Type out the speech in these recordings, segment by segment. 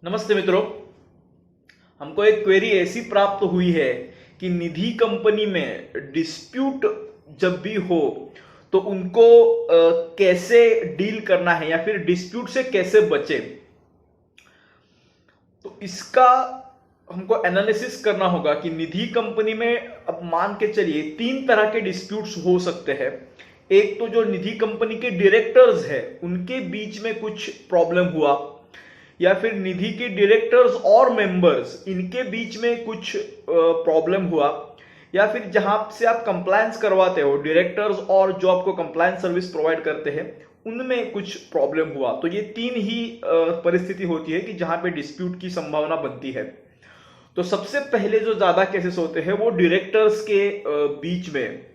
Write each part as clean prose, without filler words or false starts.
नमस्ते मित्रों। हमको एक क्वेरी ऐसी प्राप्त हुई है कि निधि कंपनी में डिस्प्यूट जब भी हो तो उनको कैसे डील करना है या फिर डिस्प्यूट से कैसे बचे। तो इसका हमको एनालिसिस करना होगा कि निधि कंपनी में अब मान के चलिए तीन तरह के डिस्प्यूट्स हो सकते हैं। एक तो जो निधि कंपनी के डायरेक्टर्स है उनके बीच में कुछ प्रॉब्लम हुआ, या फिर निधि के डायरेक्टर्स और मेंबर्स इनके बीच में कुछ प्रॉब्लम हुआ, या फिर जहां से आप कंप्लायंस करवाते हो डायरेक्टर्स और जो आपको कंप्लायंस सर्विस प्रोवाइड करते हैं उनमें कुछ प्रॉब्लम हुआ। तो ये तीन ही परिस्थिति होती है कि जहां पे डिस्प्यूट की संभावना बनती है। तो सबसे पहले जो ज्यादा केसेस होते हैं वो डायरेक्टर्स के बीच में।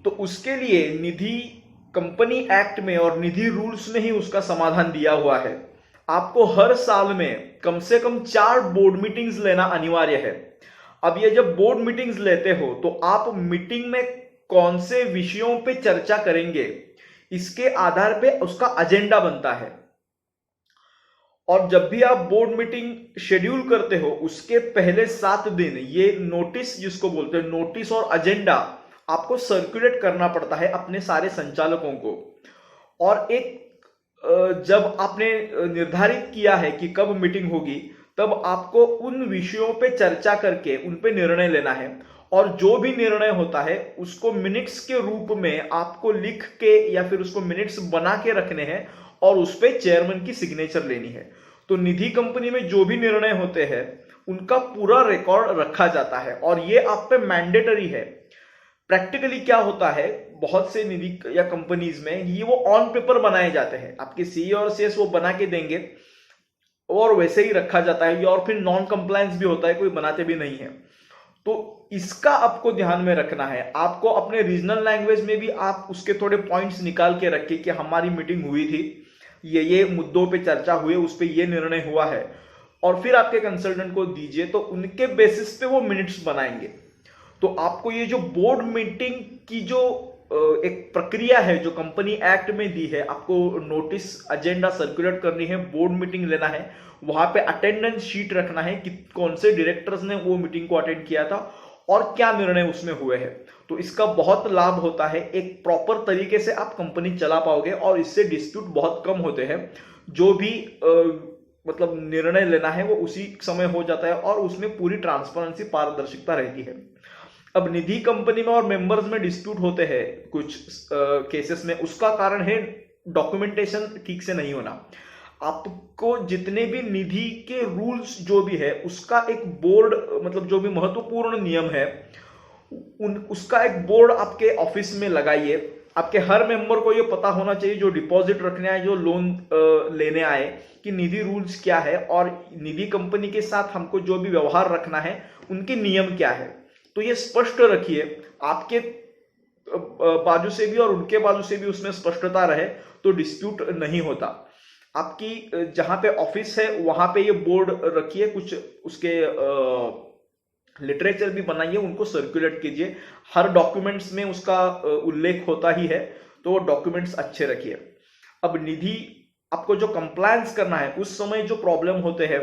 तो उसके लिए निधि कंपनी एक्ट में और निधि रूल्स में ही उसका समाधान दिया हुआ है। आपको हर साल में कम से कम 4 बोर्ड मीटिंग्स लेना अनिवार्य है। अब ये जब बोर्ड मीटिंग्स लेते हो तो आप मीटिंग में कौन से विषयों पे चर्चा करेंगे इसके आधार पे उसका एजेंडा बनता है। और जब भी आप बोर्ड मीटिंग शेड्यूल करते हो उसके पहले 7 दिन ये नोटिस, जिसको बोलते हैं नोटिस और एजेंडा, आपको सर्कुलेट करना पड़ता है अपने सारे संचालकों को। और एक जब आपने निर्धारित किया है कि कब मीटिंग होगी तब आपको उन विषयों पे चर्चा करके उन पे निर्णय लेना है। और जो भी निर्णय होता है उसको मिनट्स के रूप में आपको लिख के या फिर उसको मिनट्स बना के रखने हैं और उस पे चेयरमैन की सिग्नेचर लेनी है। तो निधि कंपनी में जो भी निर्णय होते हैं उनका पूरा रिकॉर्ड रखा जाता है और ये आप पे मैंडेटरी है। प्रैक्टिकली क्या होता है, बहुत से निधि या कंपनीज में ये वो ऑन पेपर बनाए जाते हैं, आपके सीईओ और सीएस वो बना के देंगे और वैसे ही रखा जाता है। और फिर नॉन कंप्लायंस भी होता है, कोई बनाते भी नहीं है। तो इसका आपको ध्यान में रखना है। आपको अपने रीजनल लैंग्वेज में भी आप उसके थोड़े पॉइंट्स निकाल के रखिए कि हमारी मीटिंग हुई थी, ये मुद्दों पे चर्चा हुई, उस पर ये निर्णय हुआ है, और फिर आपके कंसल्टेंट को दीजिए तो उनके बेसिस पे वो मिनट्स बनाएंगे। तो आपको ये जो बोर्ड मीटिंग की जो एक प्रक्रिया है जो कंपनी एक्ट में दी है, आपको नोटिस एजेंडा सर्कुलेट करनी है, बोर्ड मीटिंग लेना है, वहां पे अटेंडेंस शीट रखना है कि कौन से डायरेक्टर्स ने वो मीटिंग को अटेंड किया था और क्या निर्णय उसमें हुए हैं। तो इसका बहुत लाभ होता है, एक प्रॉपर तरीके से आप कंपनी चला पाओगे और इससे डिस्प्यूट बहुत कम होते हैं। जो भी मतलब निर्णय लेना है वो उसी समय हो जाता है और उसमें पूरी ट्रांसपेरेंसी, पारदर्शिता रहती है। अब निधि कंपनी में और मेंबर्स में डिस्प्यूट होते हैं कुछ केसेस में, उसका कारण है डॉक्यूमेंटेशन ठीक से नहीं होना। आपको जितने भी निधि के रूल्स जो भी है उसका एक बोर्ड, मतलब जो भी महत्वपूर्ण नियम है उसका एक बोर्ड आपके ऑफिस में लगाइए। आपके हर मेंबर को ये पता होना चाहिए, जो डिपॉजिट रखने आए, जो लोन लेने आए, कि निधि रूल्स क्या है और निधि कंपनी के साथ हमको जो भी व्यवहार रखना है उनके नियम क्या है। तो ये स्पष्ट रखिए, आपके बाजू से भी और उनके बाजू से भी उसमें स्पष्टता रहे तो डिस्प्यूट नहीं होता। आपकी जहां पे ऑफिस है वहां पे ये बोर्ड रखिए, कुछ उसके लिटरेचर भी बनाइए, उनको सर्कुलेट कीजिए। हर डॉक्यूमेंट्स में उसका उल्लेख होता ही है, तो वो डॉक्यूमेंट्स अच्छे रखिए। अब निधि आपको जो कंप्लायंस करना है उस समय जो प्रॉब्लम होते हैं,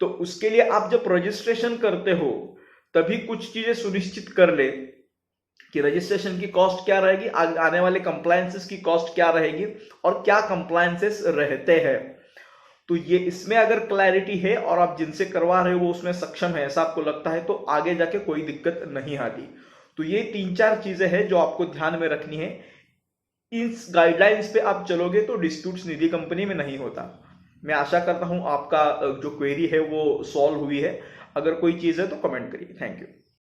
तो उसके लिए आप जब रजिस्ट्रेशन करते हो तभी कुछ चीजें सुनिश्चित कर ले कि रजिस्ट्रेशन की कॉस्ट क्या रहेगी, आने वाले कंप्लायंसेस की कॉस्ट क्या रहेगी और क्या कंप्लायंसेस रहते हैं। तो ये इसमें अगर क्लैरिटी है और आप जिनसे करवा रहे हो वो उसमें सक्षम है, ऐसा आपको लगता है, तो आगे जाके कोई दिक्कत नहीं आती। तो ये 3-4 चीजें हैं जो आपको ध्यान में रखनी है। इस गाइडलाइंस पे आप चलोगे तो डिस्प्यूट्स निधि कंपनी में नहीं होता। मैं आशा करता हूं आपका जो क्वेरी है वो सॉल्व हुई है। अगर कोई चीज है तो कमेंट करिए। Thank you.